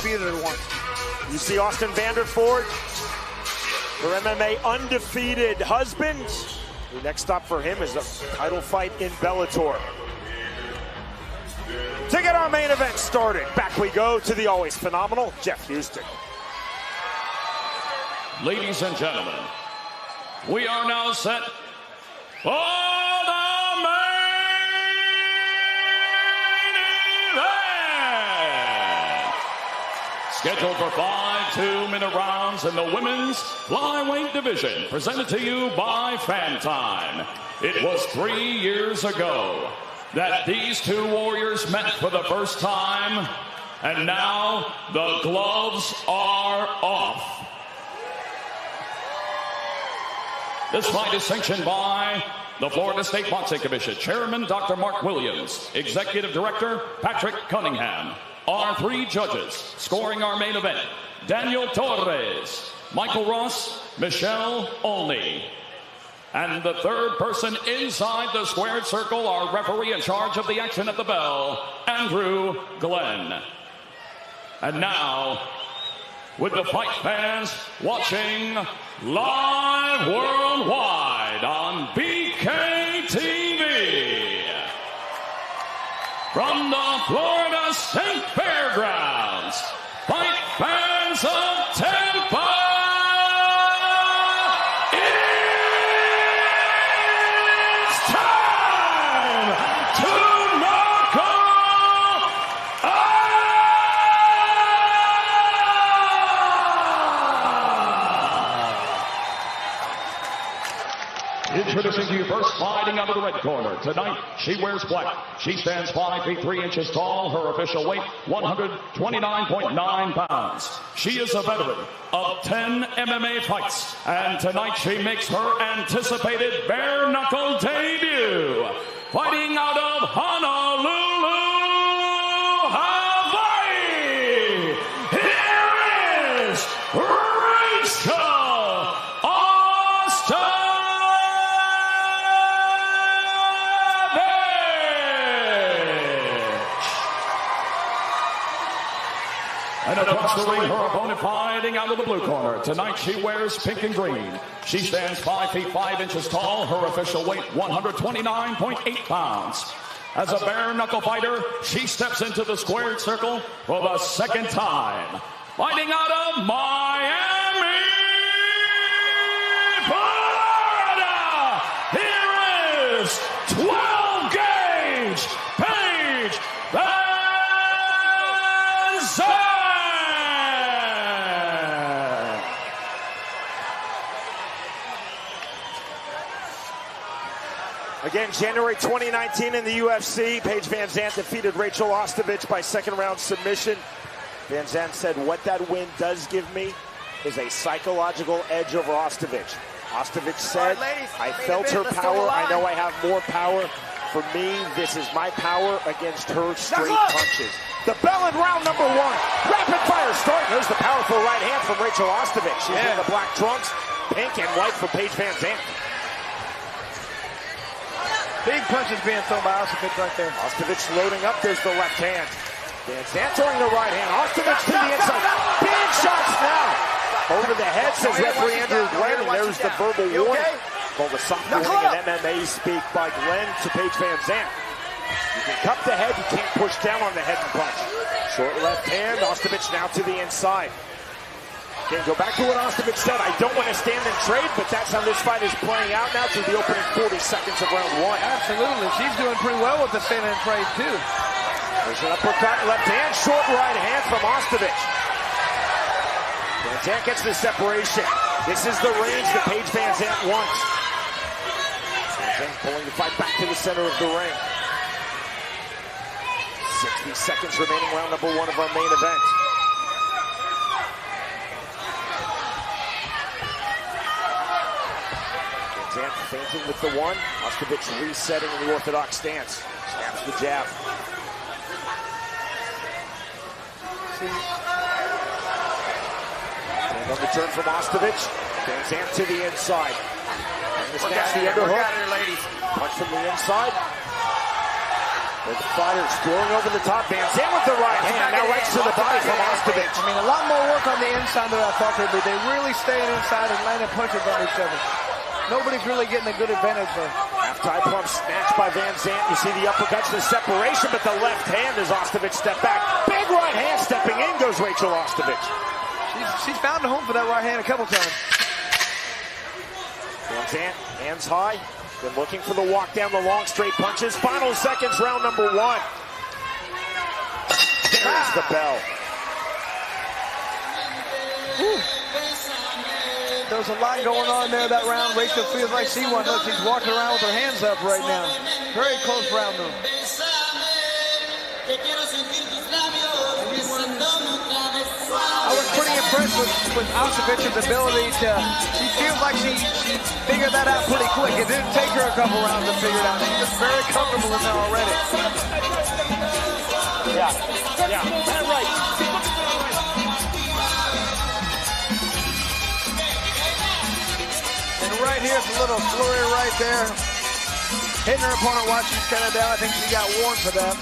defeated her once. You see Austin Vanderford, her MMA undefeated husband. The next stop for him is a title fight in Bellator. To get our main event started, back we go to the always phenomenal Jeff Houston. Ladies and gentlemen, we are now set for the main event. Scheduled for 5 2-minute rounds in the women's flyweight division. Presented to you by Fan Time. It was 3 years ago that these two warriors met for the first time, and now the gloves are off. This fight is sanctioned by the Florida State Boxing Commission. Chairman, Dr. Mark Williams. Executive Director, Patrick Cunningham. Our 3 judges scoring our main event: Daniel Torres, Michael Ross, Michelle Olney. And the third person inside the squared circle, our referee in charge of the action at the bell, Andrew Glenn. And now, with the fight fans watching live worldwide on BKTV, from the Florida State Fairgrounds, fight fans of Tampa, it's time to knuckle up! Introducing to you first, fighting out of the red corner. Tonight, she wears black. She stands 5 feet 3 inches tall. Her official weight, 129.9 pounds. She is a veteran of 10 MMA fights. And tonight, she makes her anticipated bare-knuckle debut. Fighting out of Honolulu, Hawaii, here is Rachel Ostovich. And across the ring, her opponent fighting out of the blue corner. Tonight, she wears pink and green. She stands 5 feet 5 inches tall. Her official weight, 129.8 pounds. As a bare-knuckle fighter, she steps into the squared circle for the second time. Fighting out of Miami, Florida, here is 12-gauge Paige Van. Again, January 2019 in the UFC, Paige Van Zandt defeated Rachel Ostovich by second-round submission. Van Zandt said, "What that win does give me is a psychological edge over Ostovich." Ostovich said, "I felt her power. I know I have more power. For me, this is my power against her straight punches." The bell in round number 1. Rapid fire start. There's the powerful right hand from Rachel Ostovich. She's in the black trunks, pink and white for Paige Van Zandt. Big punches being thrown by Ostovich right there. Ostovich loading up. There's the left hand. Van Zandt throwing the right hand. Ostovich to the inside. Big shots now. Over the head, says referee Andrew Glenn. And there's the verbal warning. Well, the soft warning in MMA speak by Glenn to Paige Van Zandt. You can cup the head. You can't push down on the head and punch. Short left hand. Ostovich now to the inside. Again, go back to what Ostovich said. I don't want to stand and trade, but that's how this fight is playing out now through the opening 40 seconds of round 1. Absolutely. She's doing pretty well with the stand and trade, too. There's an uppercut, left hand, short right hand from Ostovich. Van Zandt gets the separation. This is the range that Paige Van Zandt wants. Van Zandt pulling the fight back to the center of the ring. 60 seconds remaining, round number 1 of our main event. Van Zandt feinting with the 1. Ostovich resetting in the orthodox stance. Snaps the jab. And on the turn from Ostovich. Van Zandt to the inside. And the snaps the underhook. Punch from the inside. The fighters throwing over the top. Van Zandt with the right hand. Now right to the body from Ostovich. inside that I thought they'd be. They really staying inside and landing punches on each other. Nobody's really getting a good advantage there. Half-tie pump snatched by Van Zandt. You see the uppercuts, the separation, but the left hand as Ostovich stepped back. Big right hand stepping in goes Rachel Ostovich. She's found a home for that right hand a couple times. Van Zandt, hands high. Been looking for the walk down, the long straight punches. Final seconds, round number 1. There's the bell. Whew. There was a lot going on there that round. Rachel feels like she won. Look, she's walking around with her hands up right now. Very close round though. I was pretty impressed with Ostovich's ability to, she feels like she figured that out pretty quick. It didn't take her a couple rounds to figure it out. She's just very comfortable in there already. Yeah, that's right. And right here's a little flurry right there. Hitting her opponent while she's kind of down. I think she got warned for that.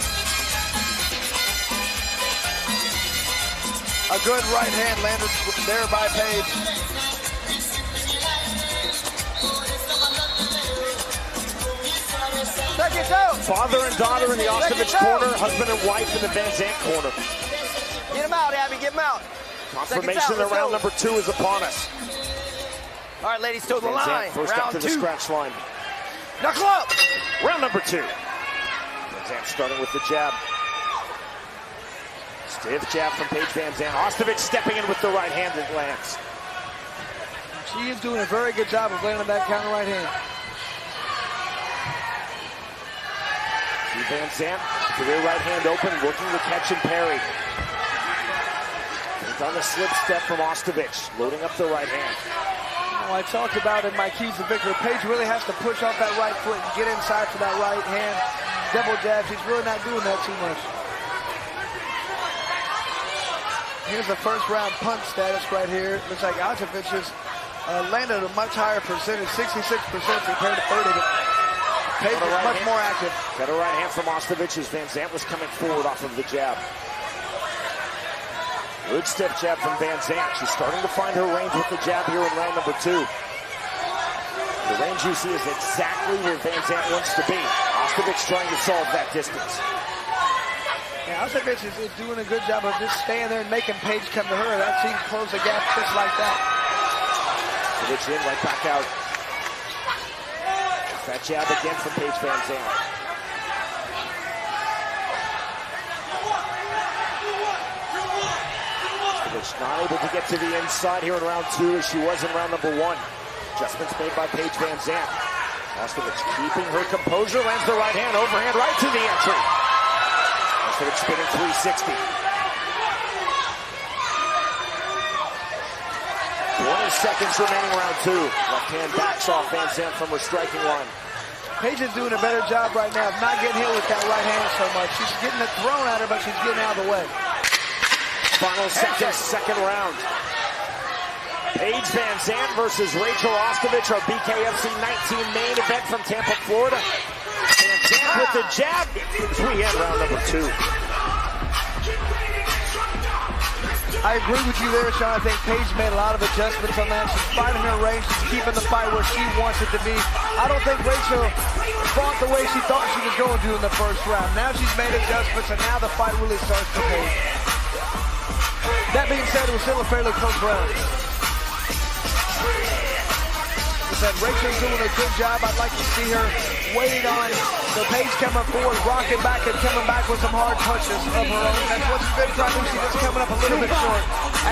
A good right hand landed there by Paige. Father and daughter in the Ostovich corner, husband and wife in the Van Zandt corner. Get him out, Abby, get him out. Confirmation that round number 2 is upon us. All right, ladies, to the Van line. Zandt first Round up to the 2. scratch line. Knuckle up. Round number 2. Van Zandt starting with the jab. Stiff jab from Paige Van Zandt. Ostovich stepping in with the right hand that lands. She is doing a very good job of landing that counter right hand. See Van Zandt to their right hand open, looking to catch and parry. He's on the slip step from Ostovich, loading up the right hand. I talked about in my keys to victory, Paige really has to push off that right foot and get inside for that right hand. Double jab, she's really not doing that too much. Here's the first round punch status right here. Looks like Ostovich has landed a much higher percentage, 66% compared to 30. Paige is much more active. Got a right hand from Ostovich as Van Zandt was coming forward off of the jab. Good stiff jab from Van Zandt. She's starting to find her range with the jab here in round number 2. The range you see is exactly where Van Zandt wants to be. Ostovich trying to solve that distance. Yeah, Ostovich is doing a good job of just staying there and making Paige come to her. That she can close the gap just like that. Ostovich in, right back out. That jab again from Paige Van Zandt. Not able to get to the inside here in round 2 as she was in round number 1. Adjustments made by Paige Van Zandt. Ostovich keeping her composure, lands the right hand, overhand right to the entry. Ostovich spinning 360. 20 seconds remaining round 2. Left hand backs off Van Zandt from her striking line. Paige is doing a better job right now of not getting hit with that right hand so much. She's getting it thrown at her, but she's getting out of the way. Final seconds, second round. Paige Van Zandt versus Rachel Ostovich, our BKFC 19 main event from Tampa, Florida. Van Zandt with the jab. We end round number 2. I agree with you there, Sean. I think Paige made a lot of adjustments on that. She's fighting her range. She's keeping the fight where she wants it to be. I don't think Rachel fought the way she thought she was going to in the first round. Now she's made adjustments, and now the fight really starts to Paige. That being said, it was still a fairly close round. Said Rachel's doing a good job. I'd like to see her waiting on the Paige coming forward, rocking back and coming back with some hard punches of her own. That's what she's been trying to do. She's just coming up a little bit short.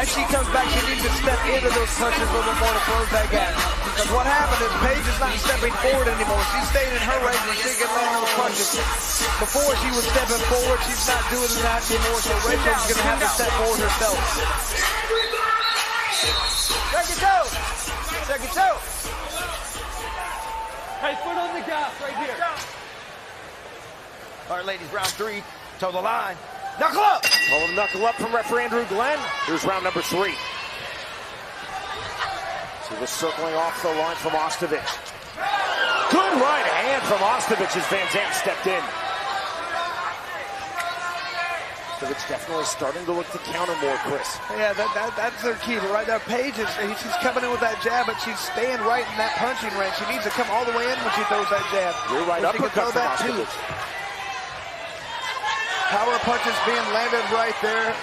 As she comes back, she needs to step into those punches a little bit more to close that gap. Because what happened is Paige is not stepping forward anymore. She's staying in her range where she can land those punches. Before she was stepping forward, she's not doing that anymore. So Rachel's going to have to step forward herself. Second toe. Second toe. Hey, foot on the gas right here. All right, ladies, round 3, toe the line. Knuckle up! Call him knuckle up from referee Andrew Glenn. Here's round number 3. So we're circling off the line from Ostovich. Good right hand from Ostovich as Van Zandt stepped in. Ostovich definitely starting to look to counter more, Chris. Yeah, that's their key. But right now, Paige she's coming in with that jab, but she's staying right in that punching range. She needs to come all the way in when she throws that jab. You're right, uppercut from Ostovich. Power punches being landed right there.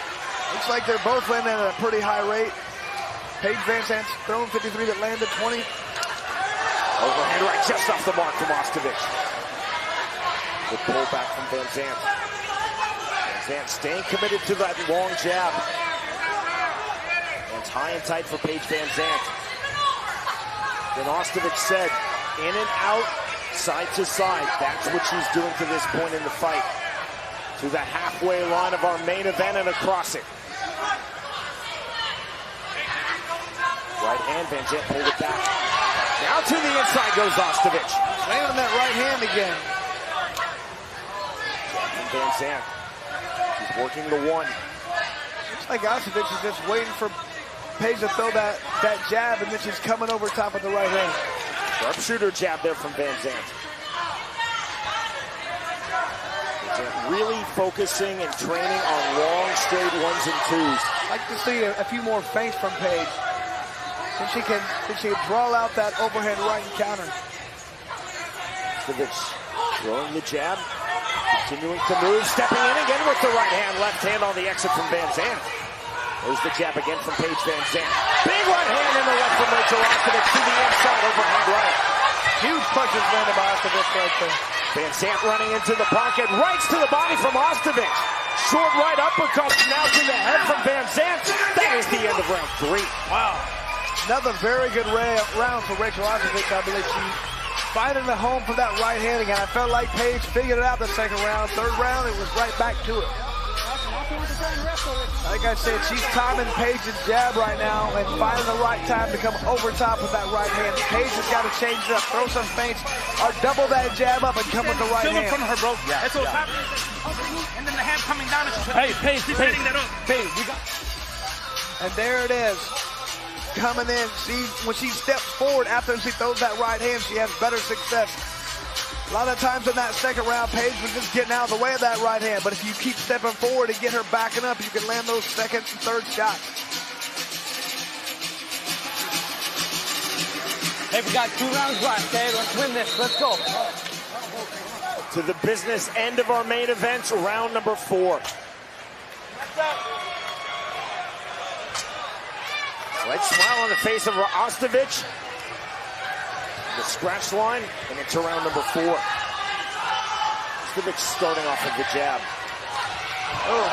Looks like they're both landing at a pretty high rate. Paige VanZant's throwing 53 that landed 20. Overhand right just off the mark from Ostovich. Good pull back from VanZant. VanZant staying committed to that long jab. And it's high and tight for Paige VanZant. Then Ostovich said, in and out, side to side. That's what she's doing to this point in the fight. To the halfway line of our main event and across it. Right hand, VanZant pulled it back. Now to the inside goes Ostovich. Landing that right hand again. VanZant. She's working the one. Looks like Ostovich is just waiting for Paige to throw that jab, and then she's coming over top of the right hand. Sharpshooter jab there from VanZant. VanZant really focusing and training on long, straight ones and twos. I'd like to see a few more feints from Paige. Then she can draw out that overhand right and counter. Ostovich throwing the jab, continuing to move, stepping in again with the right hand, left hand on the exit from VanZant. There's the jab again from Paige VanZant. Big right hand in the left from Rachel Ostovich to the inside, overhand right. Huge punches landed by Ostovich right there. VanZant running into the pocket, rights to the body from Ostovich. Short right uppercut now to the head from VanZant. That is the end of round 3. Wow. Another very good round for Rachel Ostovich. I believe she finding the home for that right hand again. I felt like Paige figured it out the second round. Third round, it was right back to it. Like I said, she's timing Paige's jab right now and finding the right time to come over top with that right hand. Paige has got to change it up, throw some feints, or double that jab up and come with the right hand. From her, bro. Yeah. That's what's happening. And then the hand coming down. Hey, Paige, setting that up. Paige, you got. And there it is. Coming in, when she steps forward after she throws that right hand, she has better success. A lot of times in that second round, Paige was just getting out of the way of that right hand. But if you keep stepping forward and get her backing up, you can land those second and third shots. Hey, we got 2 rounds left, okay? Let's win this. Let's go. To the business end of our main event, round number 4. Slight smile on the face of Ostovich. The scratch line, and into round number 4. Ostovich starting off with the jab. Oh.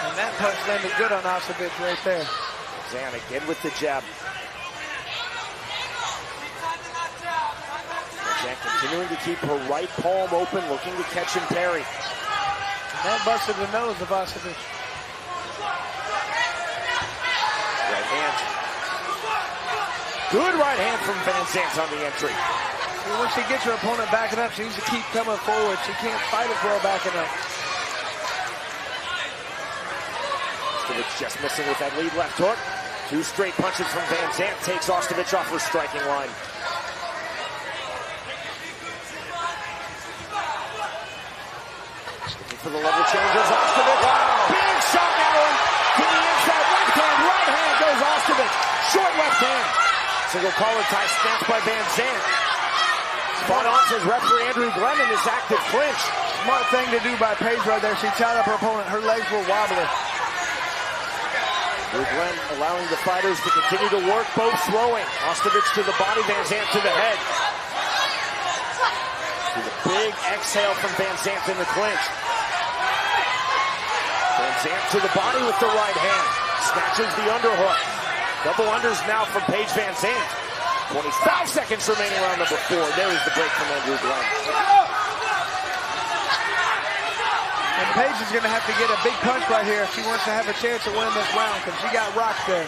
And that punch landed good on Ostovich right there. Zan again with the jab. Zan continuing to keep her right palm open, looking to catch and parry. And that busted the nose of Ostovich. Right hand. Good right hand from VanZant on the entry. When she gets her opponent backing up, she needs to keep coming forward. She can't fight as well backing up. Ostovich just missing with that lead left hook. 2 straight punches from VanZant takes Ostovich off her striking line. Looking for the level changes, Ostovich. Wow. Big shot now to the inside, left hand, right hand goes Ostovich. Short left hand. Single collar tie stance by VanZant. Spot on, says referee Andrew Glenn in his active clinch. Smart thing to do by Paige right there. She tied up her opponent. Her legs were wobbly. Andrew Glenn allowing the fighters to continue to work, both throwing. Ostovich to the body, VanZant to the head. To the big exhale from VanZant in the clinch. VanZant to the body with the right hand. Snatches the underhook. Double unders now from Paige VanZant. 25 seconds remaining round number 4. There is the break from Andrew Glenn. And Paige is going to have to get a big punch right here if she wants to have a chance to win this round, because she got rocked there.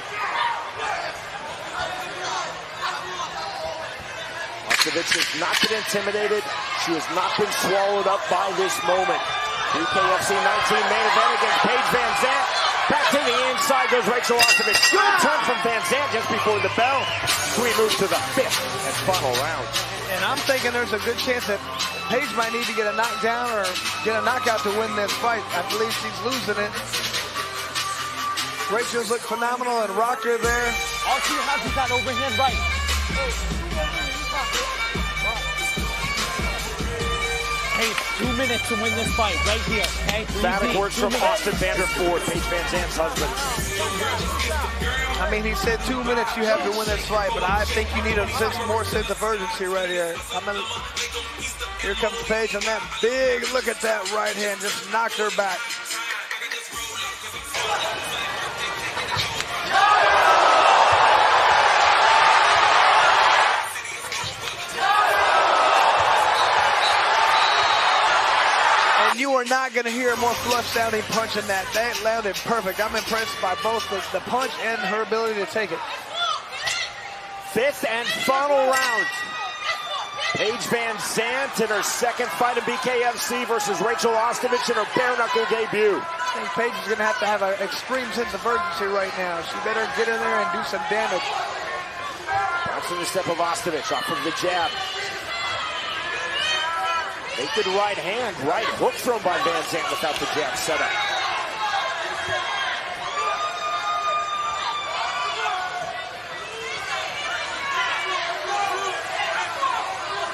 Ostovich has not been intimidated. She has not been swallowed up by this moment. BKFC 19 main event against Paige VanZant. Back to the inside goes Rachel Ostovich. Good turn from Van Zandt just before the bell. We move to the 5th and final round. And I'm thinking there's a good chance that Paige might need to get a knockdown or get a knockout to win this fight. I believe she's losing it. Rachel's looked phenomenal, and Rocker there. All she has is that overhand right. Hey, 2 minutes to win this fight right here, okay? Dramatic words from Austin Vanderford, Paige Van Zandt's husband. I mean, he said 2 minutes you have to win this fight, but I think you need a more sense of urgency right here. Here comes Paige on that big, look at that right hand, just knocked her back. You are not going to hear a more flush-sounding punch than that. That landed perfect. I'm impressed by both the punch and her ability to take it. 5th and final round. Paige Van Zandt in her 2nd fight in BKFC versus Rachel Ostovich in her bare-knuckle debut. I think Paige is going to have an extreme sense of urgency right now. She better get in there and do some damage. Bouncing the step of Ostovich off of the jab. Naked right hand, right hook thrown by Van Zandt without the jab set up.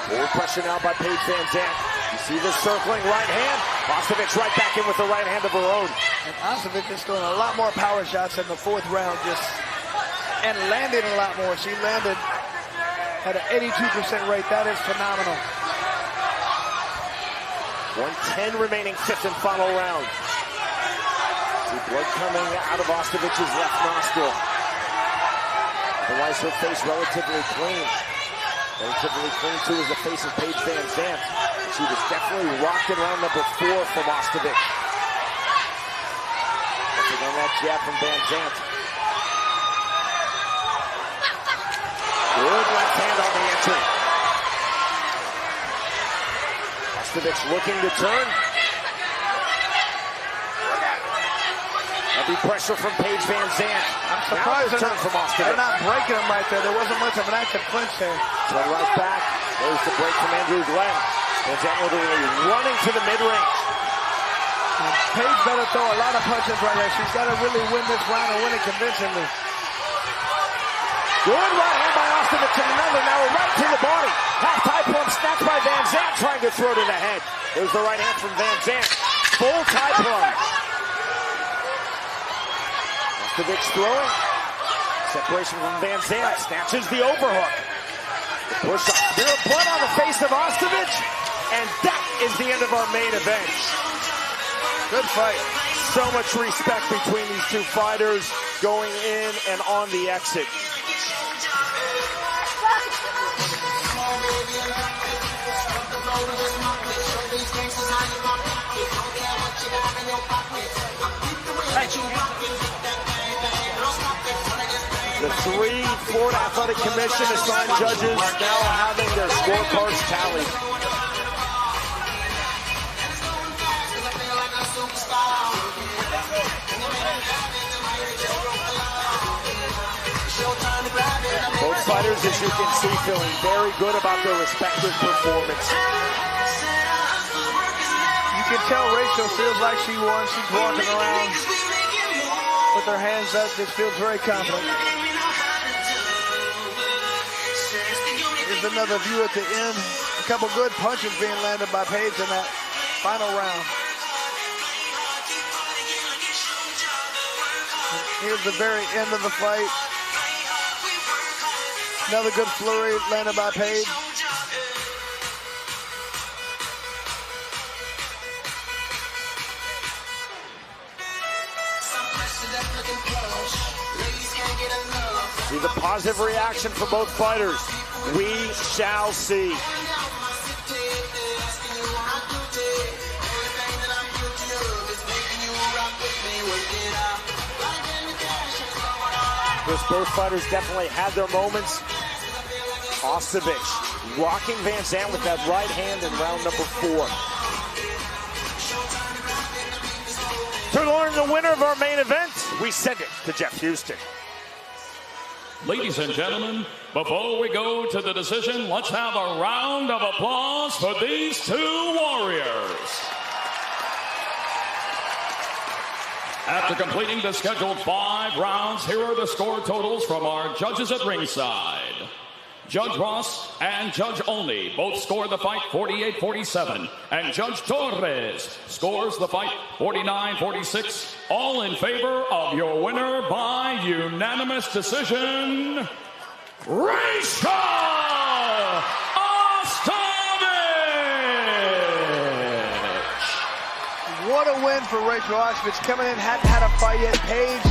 Forward pressure now by Paige Van Zandt. You see the circling right hand. Ostovich right back in with the right hand of her own. And Ostovich is throwing a lot more power shots in the 4th round, and landing a lot more. She landed at an 82% rate. That is phenomenal. 1:10 remaining, 5th and final round. See blood coming out of Ostovich's left nostril. Otherwise, her face relatively clean. Relatively clean, too, is the face of Paige Van Zandt. She was definitely rocked in round number 4 from Ostovich. Looking on that jab from Van Zandt. Good left hand on the entry. Ostovich looking to turn. Heavy pressure from Paige Van Zandt. I'm surprised they're not breaking them right there. There wasn't much of an active clinch there. So right back. There's the break from Andrew Glenn. Van Zandt literally running to the mid-range. Paige better throw a lot of punches right there. She's got to really win this round and win it convincingly. Good right hand by Ostovich and another now right to the body. Half tie plum snatched by Van Zandt trying to throw to the head. There's the right hand from Van Zandt. Full tie plum. Ostovich throwing. Separation from Van Zandt. Snatches the overhook. The push up. Spill of blood on the face of Ostovich. And that is the end of our main event. Good fight. So much respect between these two fighters going in and on the exit. The 3 Florida Athletic Commission assigned judges now having their scorecards tallied. Both fighters, as you can see, feeling very good about their respective performance. You can tell Rachel feels like she won. She's walking around with her hands up, just feels very confident. Here's another view at the end. A couple good punches being landed by Paige in that final round. And here's the very end of the fight. Another good flurry landed by Paige. See the positive reaction from both fighters. We shall see. Both fighters definitely had their moments. Ostovich rocking Van Zandt with that right hand in round number 4. To learn the winner of our main event, we send it to Jeff Houston. Ladies and gentlemen, before we go to the decision, let's have a round of applause for these two warriors. After completing the scheduled 5 rounds, here are the score totals from our judges at ringside. Judge Ross and Judge Olney both score the fight 48-47, and Judge Torres scores the fight 49-46, all in favor of your winner by unanimous decision, Rachel Ostovich! What a win for Rachel Ostovich. Coming in, hadn't had a fight yet. Paige